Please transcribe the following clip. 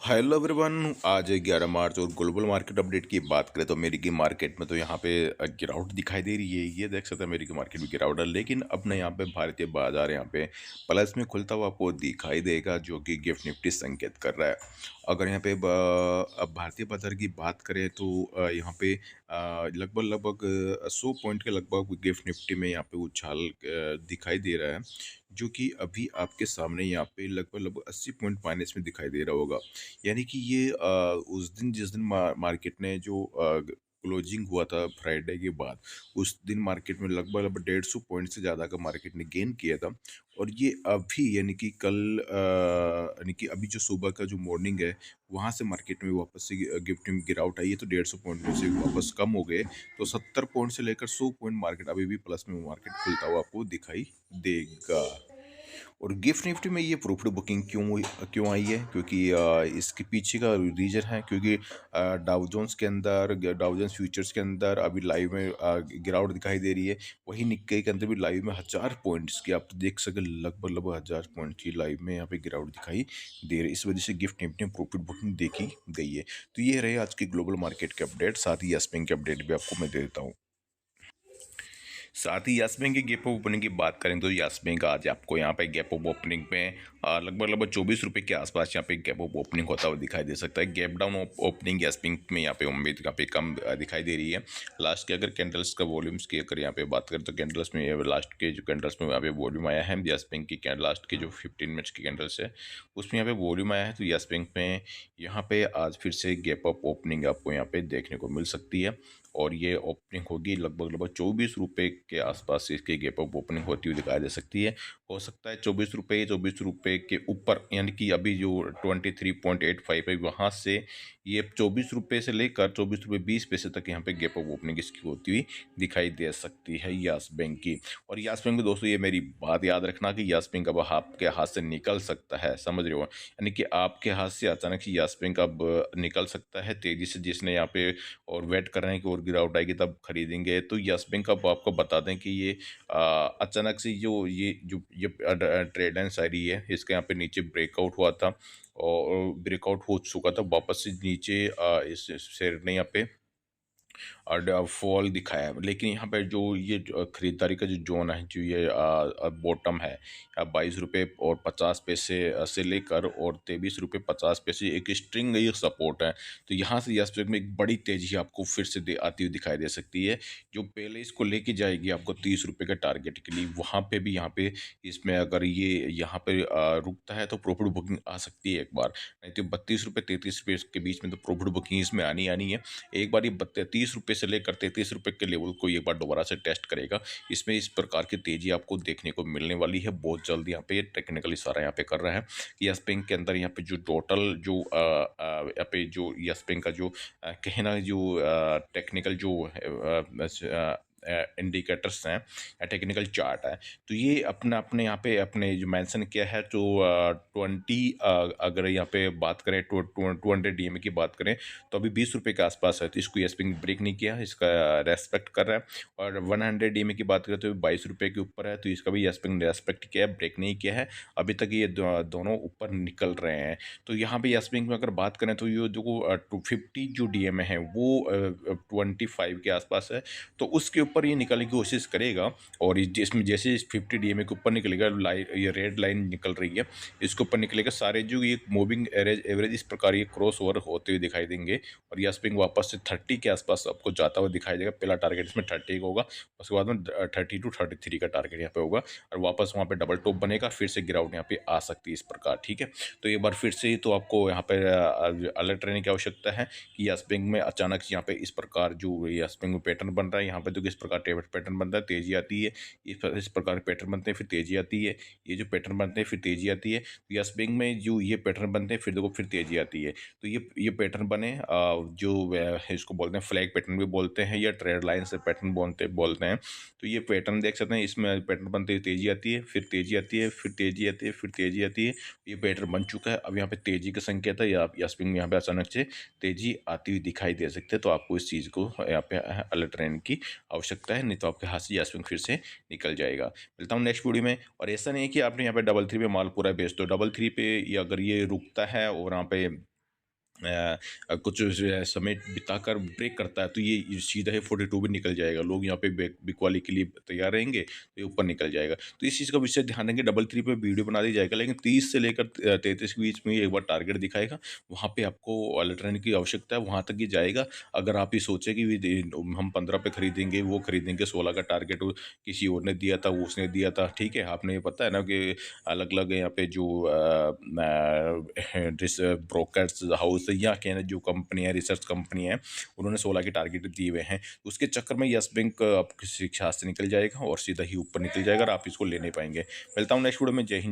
Hello everyone. आज है 11 मार्च और ग्लोबल मार्केट अपडेट की बात करें तो अमेरिकी मार्केट में तो यहाँ पे गिरावट दिखाई दे रही है। ये देख सकते हैं अमेरिकी मार्केट में गिरावट है, लेकिन अब ना यहाँ पे भारतीय बाजार यहाँ पे प्लस में खुलता हुआ आपको दिखाई देगा, जो कि गिफ्ट निफ्टी संकेत कर रहा है। अगर यहाँ पे अब भारतीय बाजार की बात करें तो यहाँ पे लगभग लगभग 100 पॉइंट के लगभग गिफ्ट निफ्टी में यहाँ पे उछाल दिखाई दे रहा है, जो कि अभी आपके सामने यहाँ पे लगभग लगभग 80 पॉइंट माइनस में दिखाई दे रहा होगा। यानी कि ये उस दिन जिस दिन मार्केट ने जो क्लोजिंग हुआ था फ्राइडे के बाद, उस दिन मार्केट में लगभग लगभग 150 पॉइंट से ज़्यादा का मार्केट ने गेन किया था। और ये अभी यानी कि कल यानी कि अभी जो सुबह का जो मॉर्निंग है, वहाँ से मार्केट में वापस से गिफ्ट में गिरावट आई है, तो 150 पॉइंट में से वापस कम हो गए। तो 70 पॉइंट से लेकर 100 पॉइंट मार्केट अभी भी प्लस में मार्केट खुलता हुआ आपको दिखाई देगा। और गिफ्ट निफ्टी में ये प्रॉफिट बुकिंग क्यों आई है, क्योंकि इसके पीछे का रीजन है, क्योंकि डाउ जोन्स के अंदर, डाउ जोन्स फ्यूचर्स के अंदर अभी लाइव में गिरावट दिखाई दे रही है। वही निक्के के अंदर भी लाइव में 1000 पॉइंट्स की आप देख सके, लगभग लगभग 1000 पॉइंट की लाइव में यहाँ पे गिरावट दिखाई दे रही है। इस वजह से गिफ्ट निफ्टी में प्रॉफिट बुकिंग देखी गई है। तो ये रहे आज के ग्लोबल मार्केट के अपडेट, साथ ही यस बैंक के अपडेट भी आपको मैं दे देता हूँ। साथ ही यस बैंक की गैप अप ओपनिंग की बात करें तो यस बैंक आज आपको यहाँ पे गैप अप ओपनिंग में लगभग लगभग 24 रुपये के आसपास यहाँ पे गैप अप ओपनिंग होता हुआ दिखाई दे सकता है। Gap down opening yes bank में यहाँ पे उम्मीद यहाँ पे कम दिखाई दे रही है। लास्ट के अगर कैंडल्स का वॉल्यूम्स की अगर यहाँ पे बात करें तो कैंडल्स में लास्ट के जो कैंडल्स में यहाँ पे वॉल्यूम आया है यस बैंक की लास्ट के जो 15 मिनट्स की कैंडल्स है, उसमें यहाँ पे वॉल्यूम आया है। तो यस बैंक में यहाँ पे आज फिर से गैप अप ओपनिंग आपको यहाँ पे देखने को मिल सकती है, और ये ओपनिंग होगी लगभग लगभग 24 रुपये के आसपास इसकी गैप अप ओपनिंग होती हुई दिखाई दे सकती है। हो सकता है 24 रुपये के ऊपर, यानी कि अभी जो 23.85 है वहाँ से ये 24 रुपये से लेकर 24 रुपये 20 पैसे तक यहाँ पे गैप अप ओपनिंग इसकी होती हुई दिखाई दे सकती है यस बैंक की। और यस बैंक में दोस्तों ये मेरी बात याद रखना कि यस बैंक अब आपके हाथ से निकल सकता है, समझ रहे हो, यानी कि आपके हाथ से अचानक से यस बैंक अब निकल सकता है तेजी से, जिसने यहाँ पे और वेट कर रहे हैं कि और गिरावट आएगी तब खरीदेंगे। तो यस बैंक अब आपको बता दें कि ये अचानक से ये ट्रेड लाइन आ रही है, इसके यहाँ पे नीचे ब्रेकआउट हुआ था और ब्रेकआउट हो चुका था, वापस से नीचे इस शेयर ने यहाँ पे और फॉल दिखाया है। लेकिन यहाँ पे जो ये खरीदारी का जो जोन है, जो ये बॉटम है 22 रुपये और 50 पैसे से लेकर और 23 रुपये 50 पैसे एक स्ट्रिंग ये सपोर्ट है। तो यहाँ से यस बैंक में एक बड़ी तेजी आपको फिर से आती हुई दिखाई दे सकती है, जो पहले इसको लेके जाएगी आपको 30 रुपये के टारगेट के लिए। वहाँ पे भी यहाँ पे इसमें अगर ये यहाँ पे रुकता है तो प्रॉफिट बुकिंग आ सकती है एक बार, नहीं तो 32 रुपये 33 रुपये के बीच में तो प्रॉफिट बुकिंग इसमें आनी आनी है। एक बार ये 30 रुपये से लेकर 33 रुपये के लेवल को एक बार दोबारा से टेस्ट करेगा। इसमें इस प्रकार की तेजी आपको देखने को मिलने वाली है बहुत जल्द। यहाँ पे टेक्निकल इशारा यहाँ पे कर रहा है कि यस बैंक के अंदर यहाँ पे जो टोटल जो यहाँ पे जो यस बैंक का जो कहना जो टेक्निकल जो इंडिकेटर्स हैं या टेक्निकल चार्ट है, तो ये अपना अपने यहाँ पे अपने जो मेंशन किया है तो 20 अगर यहाँ पे बात करें 200 DMA की बात करें तो अभी 20 रुपये के आसपास है। तो इसको यस बैंक ब्रेक नहीं किया, इसका रेस्पेक्ट कर रहा है। और 100 DMA की बात करें तो 22 रुपये के ऊपर है, तो इसका भी यस बैंक रेस्पेक्ट किया है, ब्रेक नहीं किया है। अभी तक ये दोनों ऊपर निकल रहे हैं। तो यहाँ पे यस बैंक में अगर बात करें तो ये जो 250 जो DMA है वो 25 के आसपास है, तो उसके ऊपर ये निकलने की कोशिश करेगा। और इसमें जैसे इस 50 DMA के ऊपर निकलेगा, ये रेड लाइन निकल रही है, इसके ऊपर निकलेगा, सारे जो ये मूविंग एवरेज इस प्रकार ये क्रॉस ओवर होते हुए दिखाई देंगे। और यस बैंक वापस से 30 के आसपास आपको जाता हुआ दिखाई देगा। पहला टारगेट इसमें 30 का होगा, उसके बाद में 30 to 33 का टारगेट यहाँ पे होगा, और वापस वहाँ पे डबल टॉप बनेगा, फिर से गिरावट यहाँ पे आ सकती है इस प्रकार, ठीक है। तो एक बार फिर से तो आपको यहाँ पे अलर्ट रहने की आवश्यकता है कि यस बैंक में अचानक से यहाँ पे इस प्रकार जो यस बैंक में पैटर्न बन रहा है, यहाँ पे तो किस प्रकार पैटर्न बनता है, तेजी आती है, इस प्रकार पैटर्न बनते हैं फिर तेजी आती है, ये जो पैटर्न बनते हैं फिर तेजी आती है। तो यस बैंक में जो ये पैटर्न बनते हैं फिर देखो फिर तेजी आती है। तो ये पैटर्न बने जो इसको बोलते हैं फ्लैग पैटर्न भी बोलते हैं या ट्रेड लाइन से पैटर्न बोलते हैं। तो ये पैटर्न देख सकते हैं, इसमें पैटर्न बनते हुए तेजी आती है, फिर तेजी आती है, फिर तेजी आती है, फिर तेजी आती है। ये पैटर्न बन चुका है, अब यहाँ पे तेजी का संकेत है, या यस बैंक में यहाँ पे अचानक से तेजी आती हुई दिखाई दे सकती है। तो आपको इस चीज़ को यहाँ पे अलर्ट रहने की आवश्यकता है, नहीं तो आपके हाथ से यस बैंक फिर से निकल जाएगा। मिलता हूँ नेक्स्ट वीडियो में। और ऐसा नहीं है कि आपने यहाँ पे 33 पे माल पूरा बेच दो, 33 पे अगर ये रुकता है और यहाँ पे कुछ समय बिताकर ब्रेक करता है तो ये सीधा ही 42 भी निकल जाएगा। लोग यहाँ पे बिकवाली के लिए तैयार रहेंगे तो ये ऊपर निकल जाएगा। तो इस चीज़ का विशेष ध्यान देंगे, डबल थ्री पे वीडियो बना दी जाएगा, लेकिन 30 से लेकर 33 के बीच में एक बार टारगेट दिखाएगा। वहाँ पे आपको अलर्ट रहने की आवश्यकता है, वहाँ तक ये जाएगा। अगर आप ये सोचे कि हम 15 पे खरीदेंगे, वो खरीदेंगे, 16 का टारगेट किसी और ने दिया था, वो उसने दिया था, ठीक है। आपने ये पता है ना कि अलग अलग यहाँ पे जो ब्रोकर्स हाउस या कहना जो कंपनी है, रिसर्च कंपनी है, उन्होंने 16 के टारगेट दिए हुए हैं। उसके चक्कर में यस बैंक आपकी शिक्षा से निकल जाएगा और सीधा ही ऊपर निकल जाएगा और आप इसको ले नहीं पाएंगे। मिलता हूँ नेक्स्ट वीडियो में। जय हिंद।